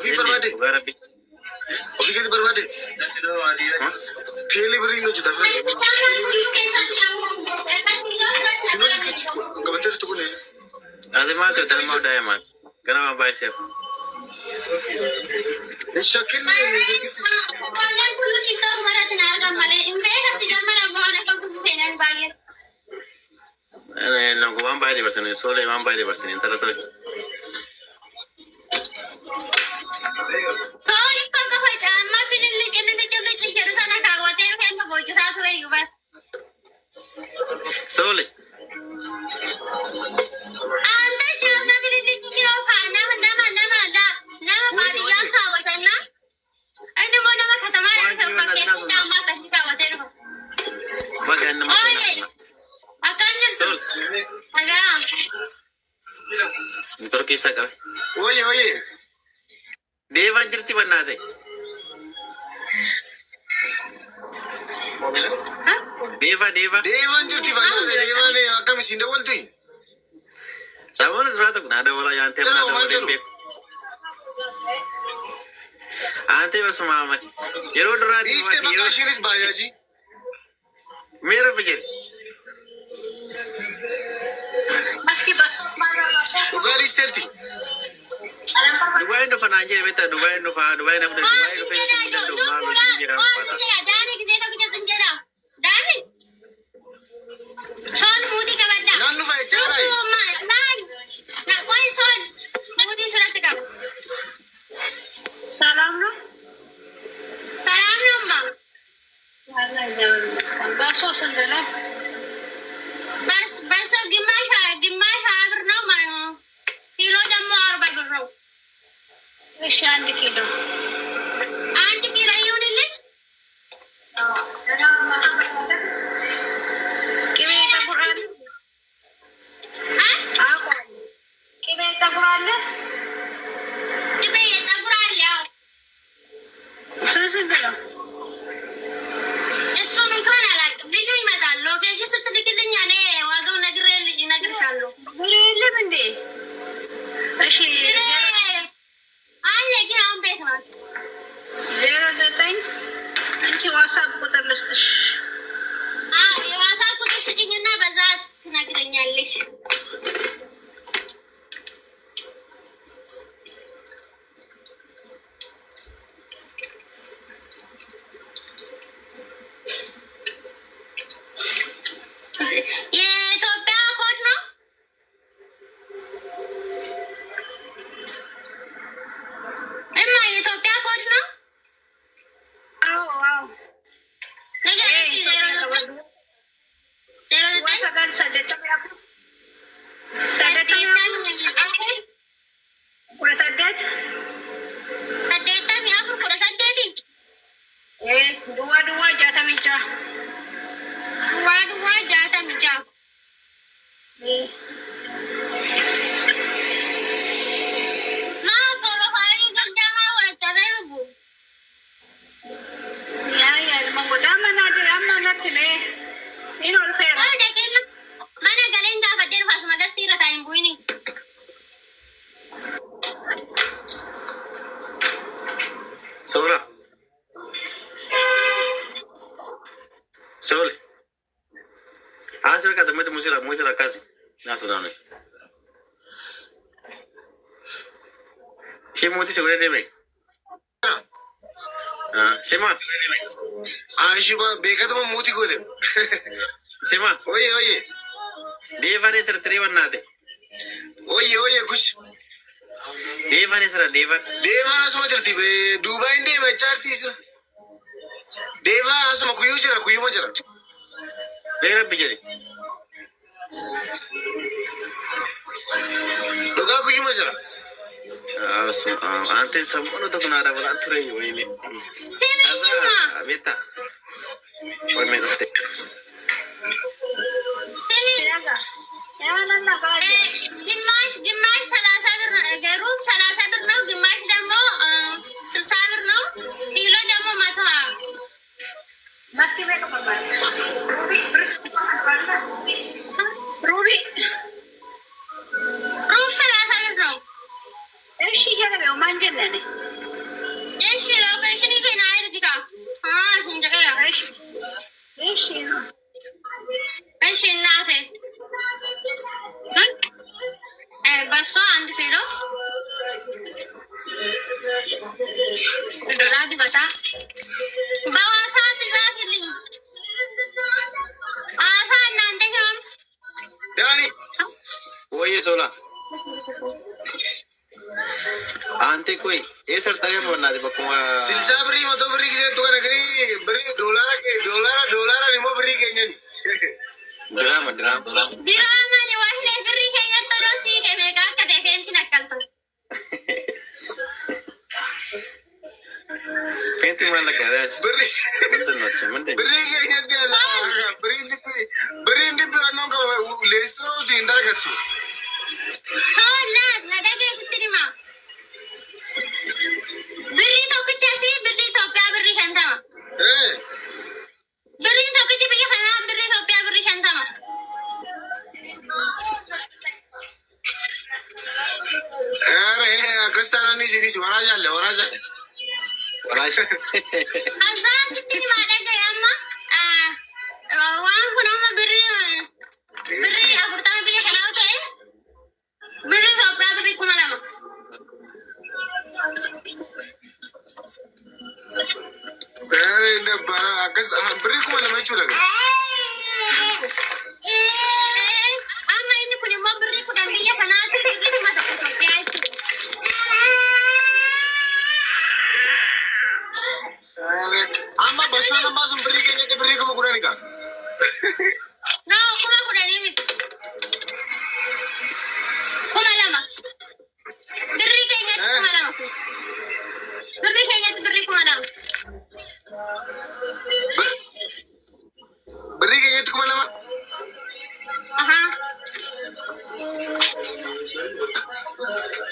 Sih bermade. Oke kita bermade. Tele beri no juta franc. Kino sih kecil. Komentar itu kune. Ada mata dalam mau daya mat. Kenapa bayar siap? Shakin ni gitu. Kalian perlu kita marah tenar gambar. Impera tidak marah bahwa kamu bukan bayar. Nunggu bayar di persen. Soalnya bayar di persen. Entar tu. Sorry kau baca. Mati ni jadi terus anak kawat. Terus yang kau baca satu lagi bas. Soalnya. Anda jangan pilih kira mana nama bagi yang kawat na. Ano mo nama kata mana kau pakai cuma tadi kawat terus. Bagian nama. Oh ye. Akan nyusul. Agak. Entar kisah kau. Oye. Dewan jerti mana deh? Dewa. Dewan jerti mana? Dewan ni kami sinda waltu. Sama orang tu ada orang yang tiap ada orang bek. Ante bas mama. Yero dora di Iste bakashiris bayaji. Mera pikir. Masih bas mana bas. Ugali isterti. Dubai no fana je beta Dubai no fa Dubai na Dubai no fa Son mudi ka banda. Nanu fa chara. Na koi son mudi surat ka. Salam no ma. Wala jawan. Baso sandala. Baso gimay ha berno ma. Kilo jamu arba berno. Wish anti kilo yun ilis. Kimita Quran. Ha? Ako. Kimita Quran na? Kimita Quran yaw. Susunod lang. Eso nunca nalag. Video yung madalo. Kaya siya sa talikilin yan eh. Wagaw nagre-salo. Gure hindi. Kasi lagi ang bet mo. 0 Anki WhatsApp ko terus. WhatsApp ko sa inyo na bazat sinagilan niya list. የኢትዮጵያ ኮድ ነው። እማ የኢትዮጵያ ኮድ ነው። ነገርሽ 2 jata mija. Ma profile ganda wala tarelo bu. Ya menggoda mana ada amanat ini. Ini fair. Oh dakin mana galing dapat din pas magastira tayong bu ini. Sola. Hace que te metes muy la casa. Na sudah ni. Siapa mesti segera deh, Siapa? Aishuba beka to muti ko de. Siapa? Oye. Dewa ni terteriwan nade. Oye kuch. Dewa ni sera Dewa. Dewa asma terti be Dubai inde me charti so. Dewa asma kuyu majara. Mera pikir. Loga kuyu majara. Ante semua tu kena ada berat tu ini. Sini ma. Beta. Oi mengerti. Sini. Ya nanda kaje. Gimash salasa gerub salasa berno gimash damo selsa berno kilo damo mata. Maski mereka berbalik. Ruby. Rub salasa berno. Shi ya da mai manjan ne. dolar dibata. Bawa saat zakiling. Asa nanti kan? Dani. Oye, sola. Ante koy, esar tanya mau nanti bakuma. Silsa beri moto beri kita tuh kan negeri beri dolar ni mau beri kayaknya. Drama. Dirama ni wahne beri kayaknya terus sih kayak mereka kadang tidak kaltu. Fenti mana keras? Beri. Menden. Beri kayaknya dia lah. Beri ni anu kau lestro di indar kacau. Oh lah, nada kayak seterima. Beri tau kecil sih, beri tau pia beri santama. Beri tau kecil pergi sana, beri tau pia beri santama. Agustan ni sini suara jalan. Orasya. Agak seterima ada kayak amma. Wang pun amma beri aku pertama pergi sana tu beri tau pia beri kumalama. Ini bara Agustan beri kumalama itu lagi. Ama ini punya mau beri ku dan dia sana tu pergi sama tak pia itu. Amma basu nama sum beri kayaknya tu beri kamu kurang ni kan? No, aku dah ni. Kumalama. Beri kayaknya tu kumalama. Beri kayaknya tu beri kumalama. Beri kayaknya tu kumalama. Aha.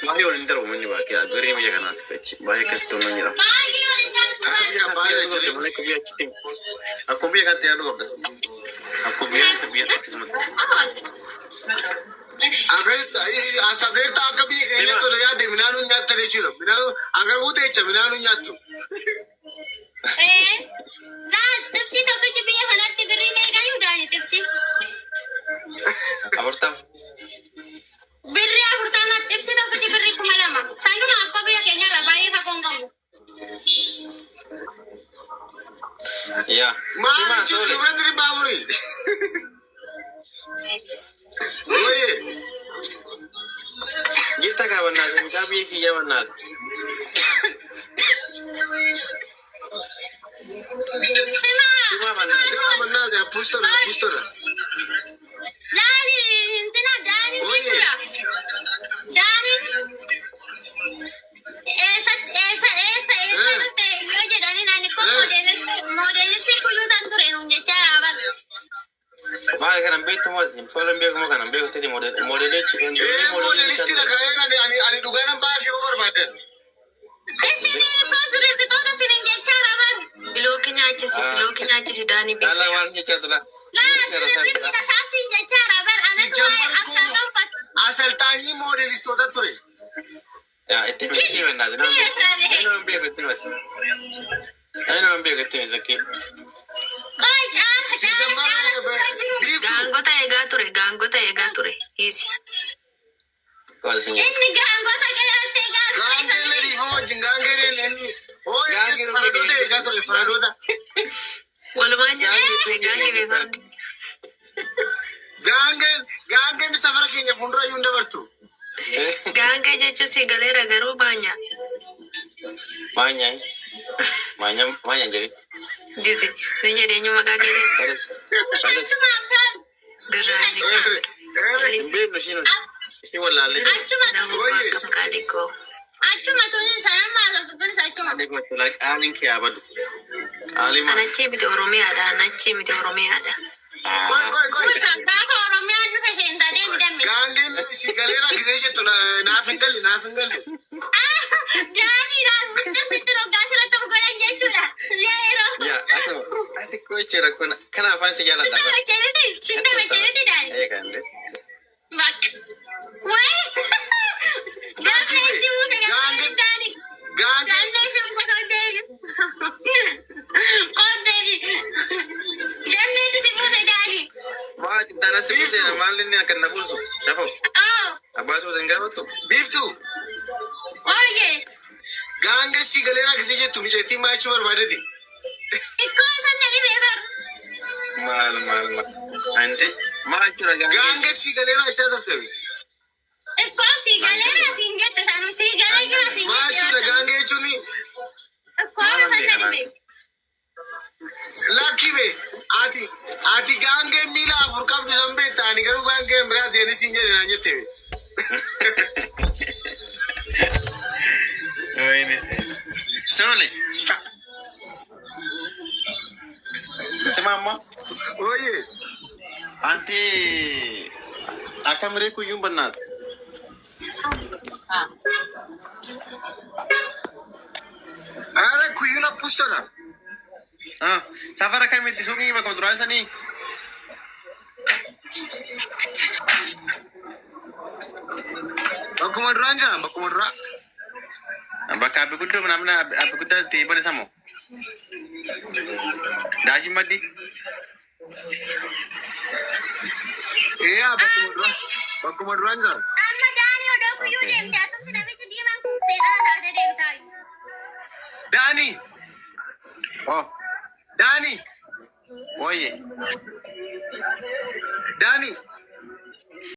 Bahay ulit taro muni ba kaya beri mo yakan at fetch. Bahay kasto no nira. Bagi orang dah. Aku biar kata anu apa? Aku biar kismat. Agar asal dari tak kabi kayaknya tu ya de minanu nyata ni cilo. Minanu agar udah aja minanu nyatu. Nah, tipsi tak kecil punya anak beri ni kayu dah ni tipsi. Apa tam? Beri aku pertama tipsi tak kecil beri kumalama. Sana mah apa biar kayaknya rabai aku kamu. Iya. Mana cilo bukan dari baburi. Oye. Jirta kawan nasi, kabi kijawan nasi. Sima mana? Mana ada pustora. Dani, intina Dani Mitra. Dani. Esa te yo je Dani nani ko modelis ko yudan tore nunge cara bag. Mahal kan beto mo, soalnya biar kamu kan beto tadi modelnya cikan. Modelis tidak kaya ani dugaan apa sih over badan. Sini ko sudah itu sini je cara bag. Bilokinya aja sih Dani. Dalam warna cat lah. Lah, sudah kita sasi je cara bag anak tuh apa tempat. Asal tanya modelis tu tak tore. Ya, itu benar. Ayo biar betul mas. Ayo biar betul mas. Oke. Si jambar beef. Ganggu ta ture. Easy. Kau sini. Ini ganggu saya tegas. Gangen lagi, jinggangen ini. Oh, ini faradoda. Walumanya gangi befar. Gangen di safara kenya fundra yunda bertu. Ganga jechuun si galera garuu banyak. Banyak jadi. Disi, dunia dia cuma gagi. Padas. Derani. Biar no sino. Isi wala le. Nakapakap kali ko. Acuma tu ni sana malam tu ni saya cuma. Adik mati like alin kaya badu. Alin mana? Anachi miti Oromia ada. Koi. Kakak Oromia ni kasi entah dia Gangen si galera kisah itu nafingali. Dani lah, mesti fitro ganti tu bukan je curah. Zero. Ya, adik kau cerita kau kenapa sih jalan Cinta dapat? macam ni Dani. Iya kan deh. Mak. Why? Ganti si muka Dani. Ganti si muka Dani. Oh Dani. Dani tu si muka Dani. Wah, kita nasi putih malin ni akan nabulsu. Siapa? Oh. Abas udah enggak betul. Beef tu. Oh yeah. Gaangessi galeera gisee jettu miceettiin maachuu barbaadeti. Ikkoo sanna dhibeefar. Maal. Ante maachuu dhagaa. Gaangessi galeera jechaa turte. Ikkoo si galeera siin jette tanu si galeera siin jette. Maachuu da gaangee jechuun Ikkoo sanna dhibe. lakki be ati gaangee miila afur qabdu san beekta ani garuu gaangee biraa deeni siin jedhe naan jette. Wayne. Sole. Sama amma. Oye. Ante akamre kuyyum bannat. Are kuyyuna pustana. Safara kami disugi bakal terasa nih. Bakkuma duraan jira bakkuma duraa. Bakka api guddaa namna api guddaa tiba ni samo. Daji madi. Iya bakkuma duraan jira. Amma daani odoo kuyyuu deemte atutti namichi diimaan kun seedhaan taatee deemtaa. Daani. Oh, Daani. oye.